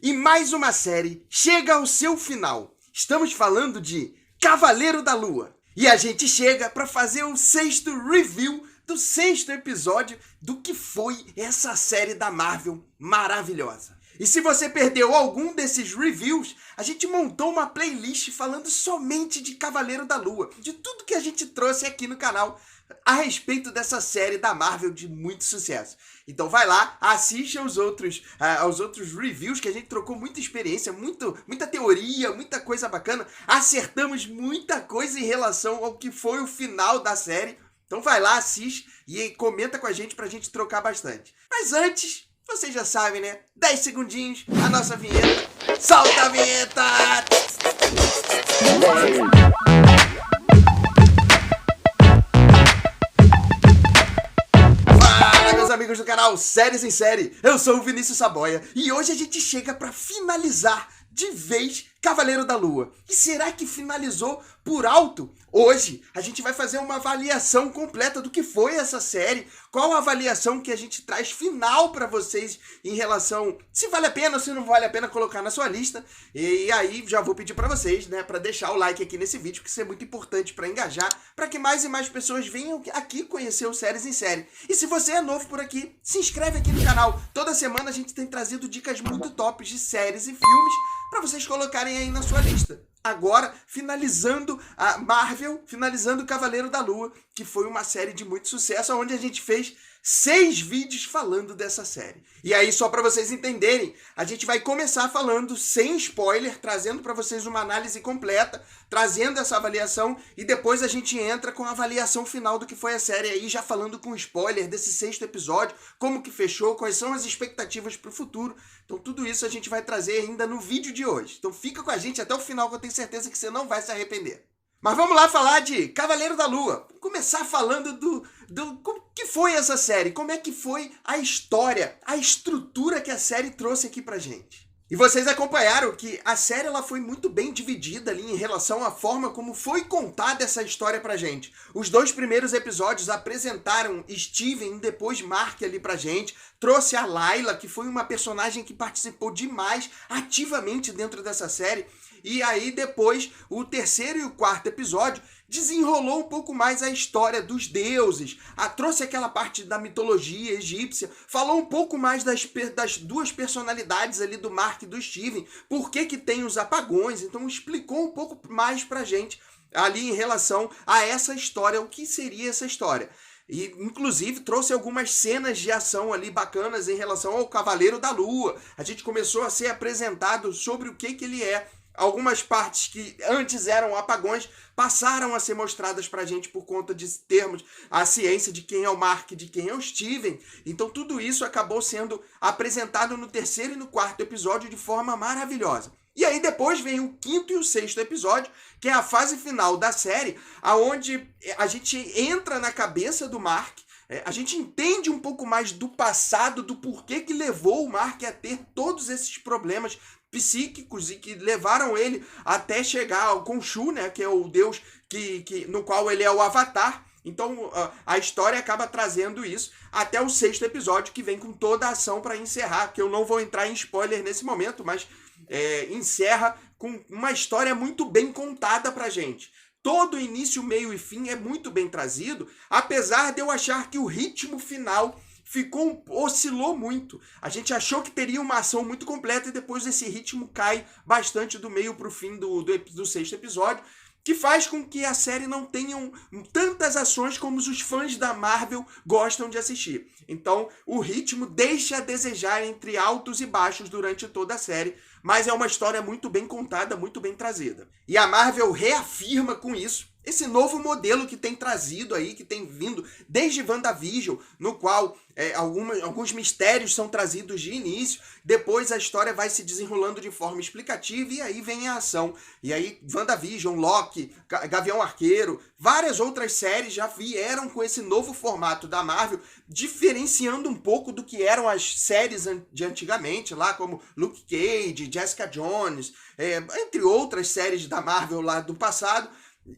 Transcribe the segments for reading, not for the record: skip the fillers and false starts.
E mais uma série chega ao seu final. Estamos falando de Cavaleiro da Lua. E a gente chega para fazer o 6º review do 6º episódio do que foi essa série da Marvel maravilhosa. E se você perdeu algum desses reviews, a gente montou uma playlist falando somente de Cavaleiro da Lua, de tudo que a gente trouxe aqui no canal a respeito dessa série da Marvel de muito sucesso. Então vai lá, assiste aos outros reviews, que a gente trocou muita experiência, muita teoria, muita coisa bacana. Acertamos muita coisa em relação ao que foi o final da série. Então vai lá, assiste e comenta com a gente pra gente trocar bastante. Mas antes, vocês já sabem, né? 10 segundinhos, a nossa vinheta. Solta a vinheta! Fala, meus amigos do canal Séries em Série. Eu sou o Vinícius Saboia e hoje a gente chega pra finalizar de vez Cavaleiro da Lua. E será que finalizou por alto? Hoje a gente vai fazer uma avaliação completa do que foi essa série, qual a avaliação que a gente traz final para vocês em relação se vale a pena ou se não vale a pena colocar na sua lista. E aí já vou pedir para vocês, né, para deixar o like aqui nesse vídeo, porque isso é muito importante para engajar, para que mais e mais pessoas venham aqui conhecer o Séries em Série. E se você é novo por aqui, se inscreve aqui no canal. Toda semana a gente tem trazido dicas muito tops de séries e filmes para vocês colocarem aí na sua lista. Agora, finalizando a Marvel, finalizando o Cavaleiro da Lua, que foi uma série de muito sucesso, onde a gente fez 6 vídeos falando dessa série. E aí, só para vocês entenderem, a gente vai começar falando sem spoiler, trazendo para vocês uma análise completa, trazendo essa avaliação, e depois a gente entra com a avaliação final do que foi a série aí, já falando com spoiler desse 6º episódio, como que fechou, quais são as expectativas para o futuro. Então tudo isso a gente vai trazer ainda no vídeo de hoje. Então fica com a gente até o final, que eu tenho certeza que você não vai se arrepender. Mas vamos lá falar de Cavaleiro da Lua. Vamos começar falando do como que foi essa série, como é que foi a história, a estrutura que a série trouxe aqui pra gente. E vocês acompanharam que a série ela foi muito bem dividida ali em relação à forma como foi contada essa história pra gente. Os 2 primeiros episódios apresentaram Steven e depois Mark ali pra gente. Trouxe a Layla, que foi uma personagem que participou demais ativamente dentro dessa série. E aí depois, o 3º e o 4º episódio desenrolou um pouco mais a história dos deuses, trouxe aquela parte da mitologia egípcia, falou um pouco mais das 2 personalidades ali do Mark e do Steven, por que tem os apagões, então explicou um pouco mais pra gente ali em relação a essa história, o que seria essa história. E, inclusive, trouxe algumas cenas de ação ali bacanas em relação ao Cavaleiro da Lua. A gente começou a ser apresentado sobre o que ele é. Algumas partes que antes eram apagões passaram a ser mostradas pra gente por conta de termos a ciência de quem é o Mark, de quem é o Steven. Então tudo isso acabou sendo apresentado no 3º e no 4º episódio de forma maravilhosa. E aí depois vem o 5º e o 6º episódio, que é a fase final da série, aonde a gente entra na cabeça do Mark, a gente entende um pouco mais do passado, do porquê que levou o Mark a ter todos esses problemas psíquicos e que levaram ele até chegar ao Khonshu, né, que é o deus no qual ele é o Avatar. Então a história acaba trazendo isso até o 6º episódio, que vem com toda a ação para encerrar, que eu não vou entrar em spoiler nesse momento, mas encerra com uma história muito bem contada pra gente. Todo início, meio e fim é muito bem trazido, apesar de eu achar que o ritmo final oscilou muito. A gente achou que teria uma ação muito completa e depois esse ritmo cai bastante do meio para o fim do 6º episódio, que faz com que a série não tenha tantas ações como os fãs da Marvel gostam de assistir. Então, o ritmo deixa a desejar entre altos e baixos durante toda a série, mas é uma história muito bem contada, muito bem trazida. E a Marvel reafirma com isso esse novo modelo que tem trazido aí, que tem vindo desde WandaVision, no qual alguns mistérios são trazidos de início, depois a história vai se desenrolando de forma explicativa e aí vem a ação. E aí WandaVision, Loki, Gavião Arqueiro, várias outras séries já vieram com esse novo formato da Marvel, diferenciando um pouco do que eram as séries de antigamente, lá como Luke Cage, Jessica Jones, entre outras séries da Marvel lá do passado,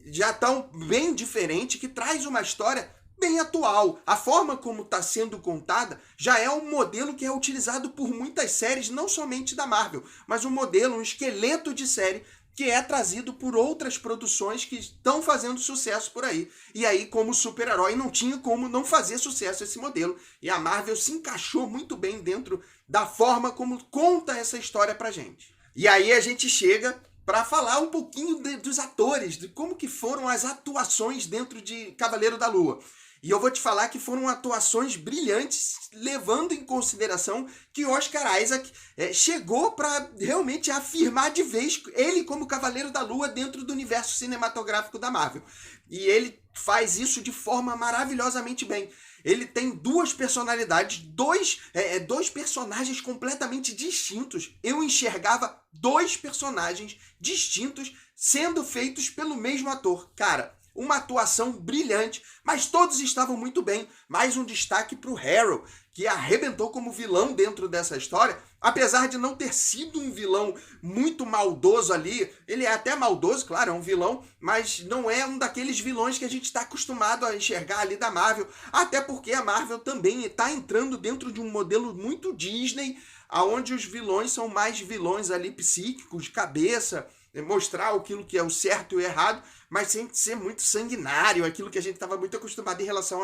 já tão bem diferente, que traz uma história bem atual. A forma como está sendo contada já é um modelo que é utilizado por muitas séries, não somente da Marvel, mas um modelo, um esqueleto de série que é trazido por outras produções que estão fazendo sucesso por aí. E aí, como super-herói, não tinha como não fazer sucesso esse modelo. E a Marvel se encaixou muito bem dentro da forma como conta essa história pra gente. E aí a gente chega para falar um pouquinho dos atores, de como que foram as atuações dentro de Cavaleiro da Lua. E eu vou te falar que foram atuações brilhantes, levando em consideração que Oscar Isaac chegou para realmente afirmar de vez ele como Cavaleiro da Lua dentro do universo cinematográfico da Marvel. E ele faz isso de forma maravilhosamente bem. Ele tem duas personalidades, dois personagens completamente distintos. Eu enxergava dois personagens distintos sendo feitos pelo mesmo ator. Cara, uma atuação brilhante, mas todos estavam muito bem. Mais um destaque para o Harrow, que arrebentou como vilão dentro dessa história. Apesar de não ter sido um vilão muito maldoso ali, ele é até maldoso, claro, é um vilão, mas não é um daqueles vilões que a gente está acostumado a enxergar ali da Marvel. Até porque a Marvel também está entrando dentro de um modelo muito Disney, onde os vilões são mais vilões ali psíquicos, de cabeça, mostrar aquilo que é o certo e o errado, mas sem ser muito sanguinário, aquilo que a gente estava muito acostumado em relação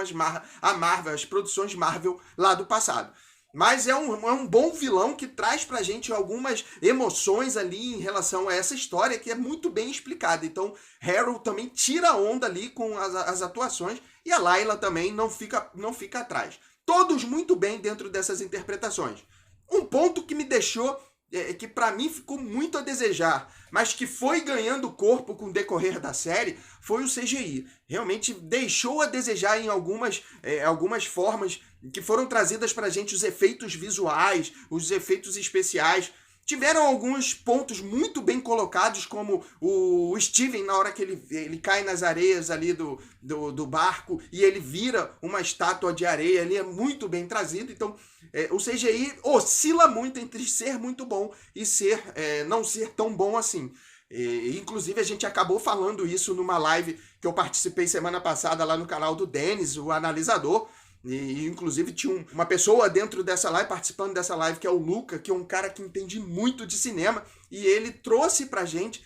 à Marvel, às produções Marvel lá do passado. Mas é um bom vilão que traz pra gente algumas emoções ali em relação a essa história que é muito bem explicada. Então, Harrow também tira onda ali com as atuações e a Layla também não fica atrás. Todos muito bem dentro dessas interpretações. Um ponto que me deixou que pra mim ficou muito a desejar, mas que foi ganhando corpo com o decorrer da série, foi o CGI. Realmente deixou a desejar em algumas formas que foram trazidas pra gente, os efeitos visuais, os efeitos especiais. Tiveram alguns pontos muito bem colocados, como o Steven, na hora que ele cai nas areias ali do barco e ele vira uma estátua de areia, ali é muito bem trazido. Então, o CGI oscila muito entre ser muito bom e não ser tão bom assim. Inclusive, a gente acabou falando isso numa live que eu participei semana passada lá no canal do Denis, o analisador. E inclusive tinha uma pessoa dentro dessa live, participando dessa live, que é o Luca, que é um cara que entende muito de cinema, e ele trouxe pra gente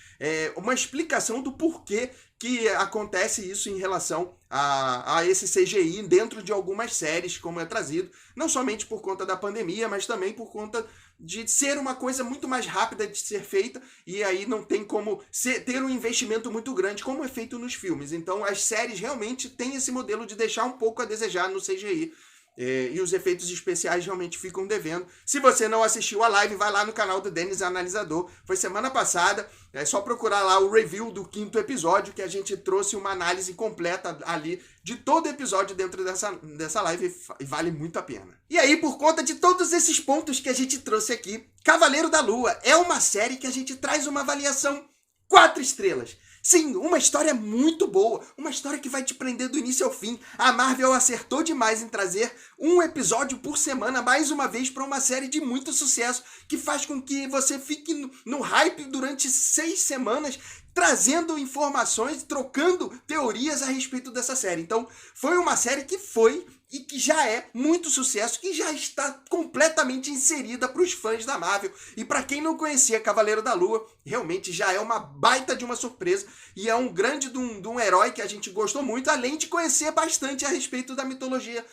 uma explicação do porquê que acontece isso em relação a esse CGI dentro de algumas séries, como é trazido, não somente por conta da pandemia, mas também por conta de ser uma coisa muito mais rápida de ser feita, e aí não tem como ter um investimento muito grande, como é feito nos filmes. Então as séries realmente têm esse modelo de deixar um pouco a desejar no CGI. E os efeitos especiais realmente ficam devendo. Se você não assistiu a live, vai lá no canal do Denis Analisador. Foi semana passada, é só procurar lá o review do 5º episódio, que a gente trouxe uma análise completa ali de todo episódio dentro dessa live, e vale muito a pena. E aí, por conta de todos esses pontos que a gente trouxe aqui, Cavaleiro da Lua é uma série que a gente traz uma avaliação 4 estrelas. Sim, uma história muito boa, uma história que vai te prender do início ao fim. A Marvel acertou demais em trazer um episódio por semana, mais uma vez, para uma série de muito sucesso, que faz com que você fique no hype durante 6 semanas, trazendo informações, trocando teorias a respeito dessa série. Então, foi uma série que foi e que já é muito sucesso, que já está completamente inserida para os fãs da Marvel. E para quem não conhecia Cavaleiro da Lua, realmente já é uma baita de uma surpresa e é um grande de um herói que a gente gostou muito, além de conhecer bastante a respeito da mitologia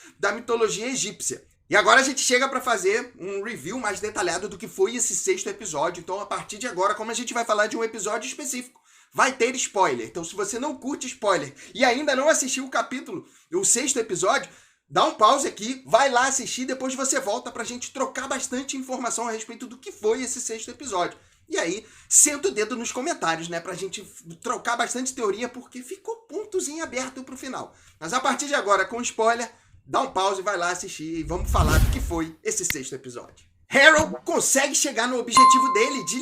egípcia. E agora a gente chega para fazer um review mais detalhado do que foi esse 6º episódio. Então, a partir de agora, como a gente vai falar de um episódio específico, vai ter spoiler. Então, se você não curte spoiler e ainda não assistiu o 6º episódio, dá um pause aqui, vai lá assistir, depois você volta pra gente trocar bastante informação a respeito do que foi esse 6º episódio. E aí, senta o dedo nos comentários, né, pra gente trocar bastante teoria, porque ficou pontozinho aberto pro final. Mas a partir de agora, com spoiler, dá um pause, vai lá assistir e vamos falar do que foi esse 6º episódio. Harrow consegue chegar no objetivo dele de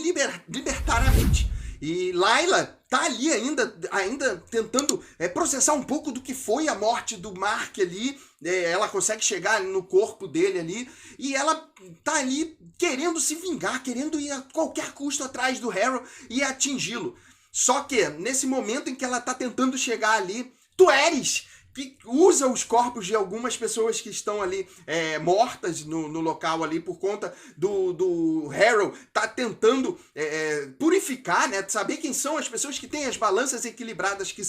libertar a mente. E Layla tá ali ainda tentando processar um pouco do que foi a morte do Mark ali. Ela consegue chegar no corpo dele ali. E ela tá ali querendo se vingar, querendo ir a qualquer custo atrás do Harrow e atingi-lo. Só que nesse momento em que ela tá tentando chegar ali, tu eres que usa os corpos de algumas pessoas que estão ali mortas no local ali por conta do Harrow tá tentando purificar, né? Saber quem são as pessoas que têm as balanças equilibradas, que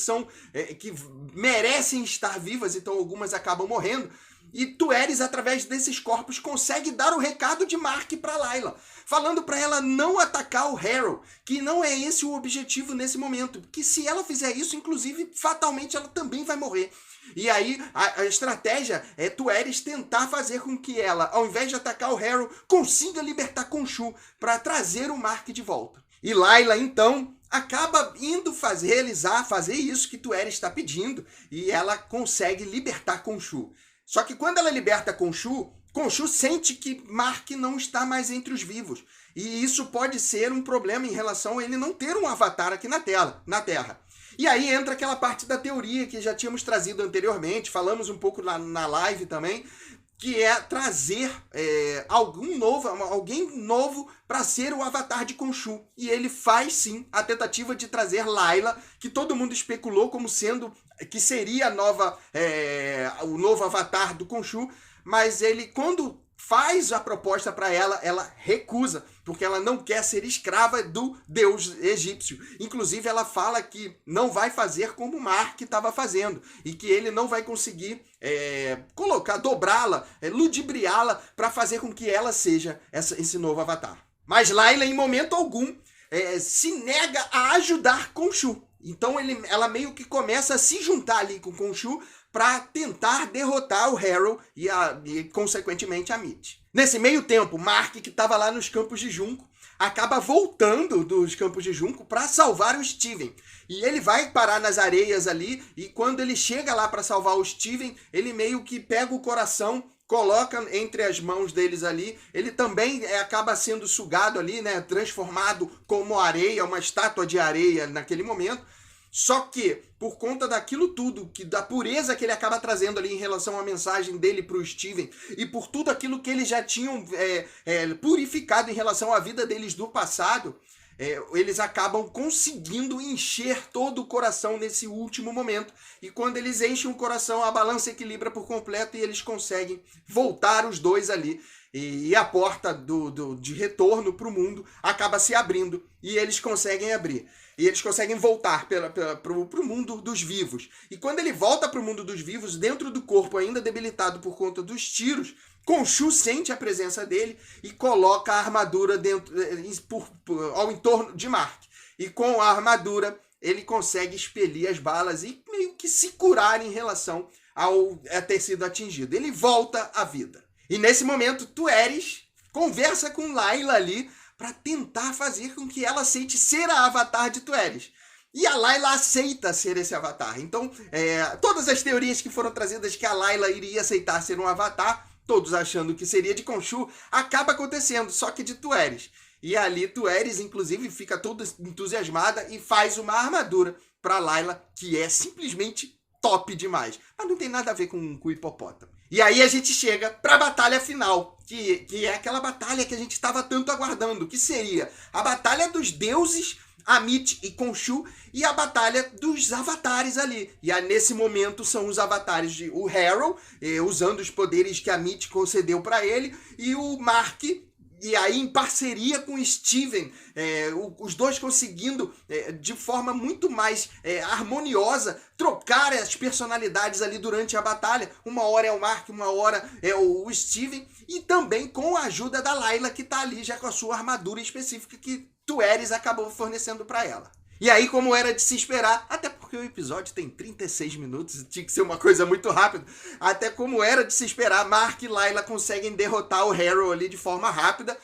merecem estar vivas, então algumas acabam morrendo. E tu Aerys, através desses corpos, consegue dar o recado de Mark para Layla, falando para ela não atacar o Harrow, que não é esse o objetivo nesse momento, que se ela fizer isso, inclusive, fatalmente ela também vai morrer. E aí, a estratégia é tu Aerys tentar fazer com que ela, ao invés de atacar o Harrow, consiga libertar Khonshu para trazer o Mark de volta. E Layla, então, acaba indo fazer isso que tu Aerys está pedindo, e ela consegue libertar Khonshu. Só que quando ela liberta Khonshu sente que Mark não está mais entre os vivos. E isso pode ser um problema em relação a ele não ter um avatar aqui na Terra. E aí entra aquela parte da teoria que já tínhamos trazido anteriormente, falamos um pouco na live também, que é trazer alguém novo para ser o avatar de Khonshu. E ele faz sim a tentativa de trazer Layla, que todo mundo especulou como sendo que seria o novo avatar do Khonshu, mas ele, quando faz a proposta para ela recusa, porque ela não quer ser escrava do deus egípcio. Inclusive, ela fala que não vai fazer como Mark estava fazendo, e que ele não vai conseguir dobrá-la, ludibriá-la, para fazer com que ela seja esse novo avatar. Mas Layla, em momento algum, se nega a ajudar Khonshu. Então ela meio que começa a se juntar ali com Khonshu para tentar derrotar o Harrow e consequentemente, a Meet. Nesse meio tempo, Mark, que estava lá nos Campos de Junco, acaba voltando dos Campos de Junco para salvar o Steven. E ele vai parar nas areias ali, e quando ele chega lá para salvar o Steven, ele meio que pega o coração, coloca entre as mãos deles ali, ele também acaba sendo sugado ali, né, transformado como areia, uma estátua de areia naquele momento. Só que, por conta daquilo tudo, da pureza que ele acaba trazendo ali em relação à mensagem dele para o Steven, e por tudo aquilo que eles já tinham purificado em relação à vida deles do passado, eles acabam conseguindo encher todo o coração nesse último momento. E quando eles enchem o coração, a balança equilibra por completo e eles conseguem voltar os dois ali. E a porta de retorno para o mundo acaba se abrindo e eles conseguem abrir. E eles conseguem voltar para o mundo dos vivos. E quando ele volta para o mundo dos vivos, dentro do corpo ainda debilitado por conta dos tiros, Khonshu sente a presença dele e coloca a armadura ao entorno de Mark. E com a armadura, ele consegue expelir as balas e meio que se curar em relação a ter sido atingido. Ele volta à vida. E nesse momento, tu Aerys conversa com Layla ali para tentar fazer com que ela aceite ser a avatar de tu Aerys. E a Layla aceita ser esse avatar. Então, todas as teorias que foram trazidas que a Layla iria aceitar ser um avatar, todos achando que seria de Khonshu, acaba acontecendo, só que de tu Aerys. E ali tu Aerys, inclusive, fica toda entusiasmada e faz uma armadura para Layla, que é simplesmente top demais. Mas não tem nada a ver com o hipopótamo. E aí a gente chega para a batalha final, que é aquela batalha que a gente estava tanto aguardando, que seria a batalha dos deuses Ammit e Khonshu e a batalha dos avatares ali. E aí, nesse momento são os avatares de o Harrow, usando os poderes que Ammit concedeu para ele, e o Mark, e aí em parceria com o Steven, os dois conseguindo de forma muito mais harmoniosa trocar as personalidades ali durante a batalha. Uma hora é o Mark, uma hora é o Steven, e também com a ajuda da Layla, que tá ali já com a sua armadura específica que tu Aerys acabou fornecendo para ela. E aí, como era de se esperar, até porque o episódio tem 36 minutos, tinha que ser uma coisa muito rápida, até como era de se esperar, Mark e Layla conseguem derrotar o Harrow ali de forma rápida,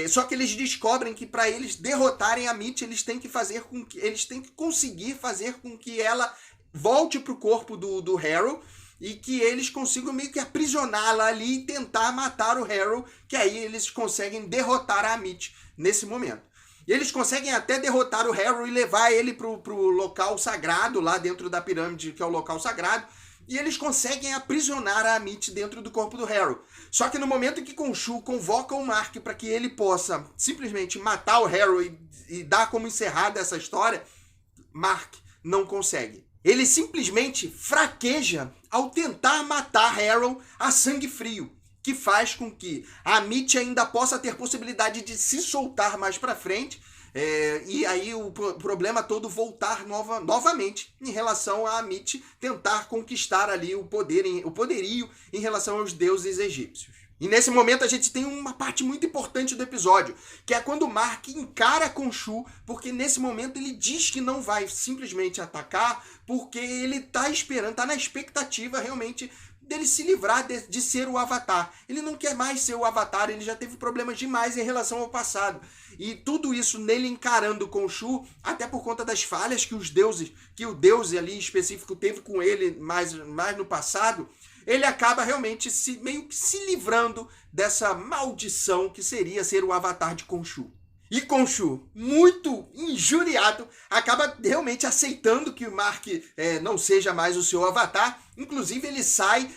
só que eles descobrem que para eles derrotarem a Meet, eles têm que conseguir fazer com que ela volte pro corpo do Harrow, e que eles consigam meio que aprisioná-la ali e tentar matar o Harrow, que aí eles conseguem derrotar a Meet nesse momento. E eles conseguem até derrotar o Harrow e levar ele pro local sagrado, lá dentro da pirâmide, que é o local sagrado. E eles conseguem aprisionar a Ammit dentro do corpo do Harrow. Só que no momento em que Khonshu convoca o Mark para que ele possa simplesmente matar o Harrow e dar como encerrada essa história, Mark não consegue. Ele simplesmente fraqueja ao tentar matar Harrow a sangue frio, que faz com que a Amit ainda possa ter possibilidade de se soltar mais pra frente, e aí o problema todo voltar novamente em relação a Amit tentar conquistar ali o poderio em relação aos deuses egípcios. E nesse momento a gente tem uma parte muito importante do episódio, que é quando o Mark encara Khonshu, porque nesse momento ele diz que não vai simplesmente atacar, porque ele tá esperando, tá na expectativa realmente dele se livrar de ser o Avatar. Ele não quer mais ser o Avatar, ele já teve problemas demais em relação ao passado. E tudo isso nele encarando Khonshu, até por conta das falhas que o deus ali específico teve com ele mais no passado, ele acaba realmente meio que se livrando dessa maldição que seria ser o Avatar de Khonshu. E Khonshu, muito injuriado, acaba realmente aceitando que o Mark não seja mais o seu Avatar. Inclusive ele sai,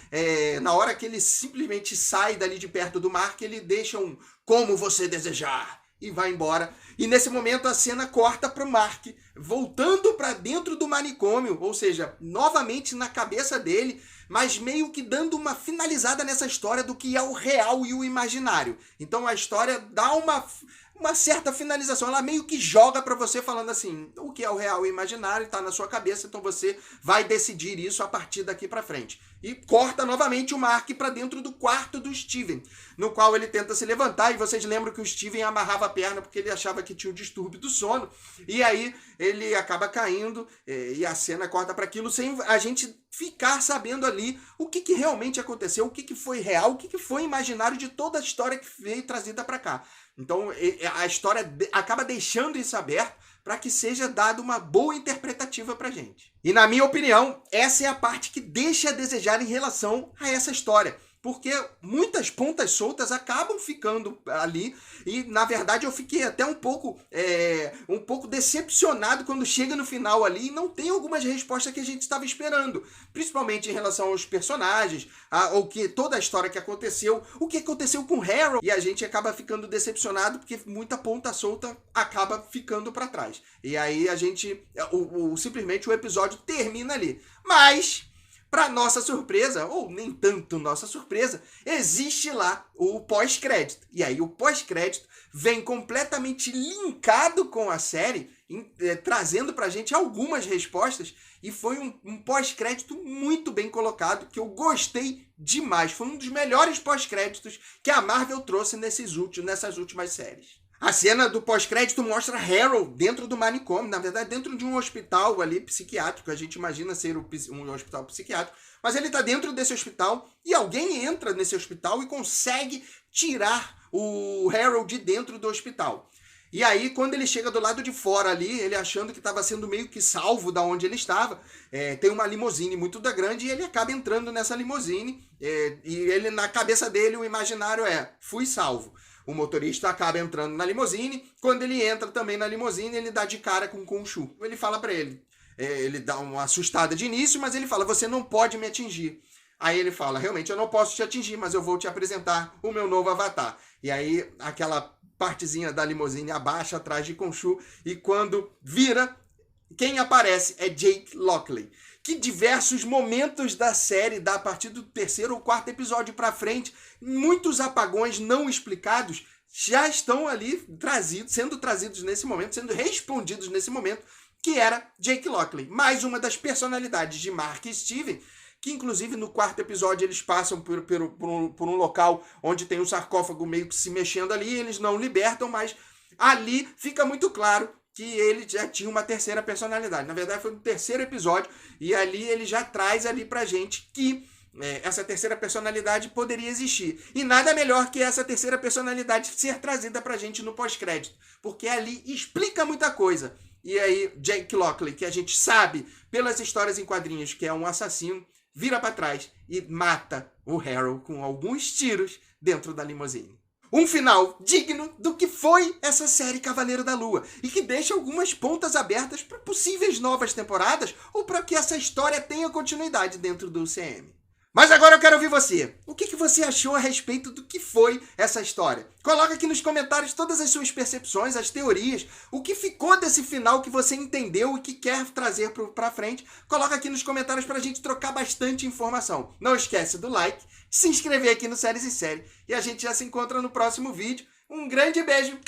na hora que ele simplesmente sai dali de perto do Mark, ele deixa um "como você desejar" e vai embora. E nesse momento a cena corta para o Mark voltando para dentro do manicômio, ou seja, novamente na cabeça dele, mas meio que dando uma finalizada nessa história do que é o real e o imaginário. Então a história dá uma certa finalização, ela meio que joga para você falando assim, o que é o real e o imaginário está na sua cabeça, então você vai decidir isso a partir daqui para frente. E corta novamente o Mark para dentro do quarto do Steven, no qual ele tenta se levantar, e vocês lembram que o Steven amarrava a perna porque ele achava que tinha um distúrbio do sono, e aí ele acaba caindo, e a cena corta para aquilo sem a gente ficar sabendo ali o que realmente aconteceu, o que foi real, o que foi imaginário de toda a história que veio trazida para cá. Então a história acaba deixando isso aberto para que seja dada uma boa interpretativa pra gente. E na minha opinião, essa é a parte que deixa a desejar em relação a essa história. Porque muitas pontas soltas acabam ficando ali, e na verdade eu fiquei até um pouco decepcionado quando chega no final ali e não tem algumas respostas que a gente estava esperando, principalmente em relação aos personagens, toda a história que aconteceu, o que aconteceu com Harrow, e a gente acaba ficando decepcionado porque muita ponta solta acaba ficando para trás. E aí a gente, simplesmente o episódio termina ali. Mas para nossa surpresa, ou nem tanto nossa surpresa, existe lá o pós-crédito. E aí o pós-crédito vem completamente linkado com a série, trazendo pra gente algumas respostas, e foi um pós-crédito muito bem colocado, que eu gostei demais. Foi um dos melhores pós-créditos que a Marvel trouxe nessas últimas séries. A cena do pós-crédito mostra Harrow dentro do manicômio, na verdade dentro de um hospital ali psiquiátrico, a gente imagina ser um hospital psiquiátrico, mas ele está dentro desse hospital e alguém entra nesse hospital e consegue tirar o Harrow de dentro do hospital. E aí, quando ele chega do lado de fora ali, ele achando que estava sendo meio que salvo da onde ele estava, tem uma limusine muito grande e ele acaba entrando nessa limusine, e ele, na cabeça dele, o imaginário fui salvo. O motorista acaba entrando na limusine. Quando ele entra também na limusine, ele dá de cara com o Khonshu. Ele fala pra ele, ele dá uma assustada de início, mas ele fala, você não pode me atingir. Aí ele fala, realmente eu não posso te atingir, mas eu vou te apresentar o meu novo avatar. E aí aquela partezinha da limusine abaixa atrás de Khonshu, e quando vira, quem aparece é Jake Lockley, que diversos momentos da série, a partir do 3º ou 4º episódio pra frente, muitos apagões não explicados já estão ali sendo trazidos nesse momento, sendo respondidos nesse momento, que era Jake Lockley, mais uma das personalidades de Mark e Steven, que inclusive no 4º episódio eles passam por um local onde tem um sarcófago meio que se mexendo ali, e eles não libertam, mas ali fica muito claro que ele já tinha uma terceira personalidade. Na verdade, foi no 3º episódio, e ali ele já traz ali pra gente que essa terceira personalidade poderia existir. E nada melhor que essa terceira personalidade ser trazida pra gente no pós-crédito, porque ali explica muita coisa. E aí, Jake Lockley, que a gente sabe pelas histórias em quadrinhos que é um assassino, vira pra trás e mata o Harrow com alguns tiros dentro da limusine. Um final digno do que foi essa série Cavaleiro da Lua, e que deixa algumas pontas abertas para possíveis novas temporadas ou para que essa história tenha continuidade dentro do UCM. Mas agora eu quero ouvir você. O que você achou a respeito do que foi essa história? Coloca aqui nos comentários todas as suas percepções, as teorias, o que ficou desse final que você entendeu e que quer trazer pra frente. Coloca aqui nos comentários pra gente trocar bastante informação. Não esquece do like, se inscrever aqui no Séries em Série e a gente já se encontra no próximo vídeo. Um grande beijo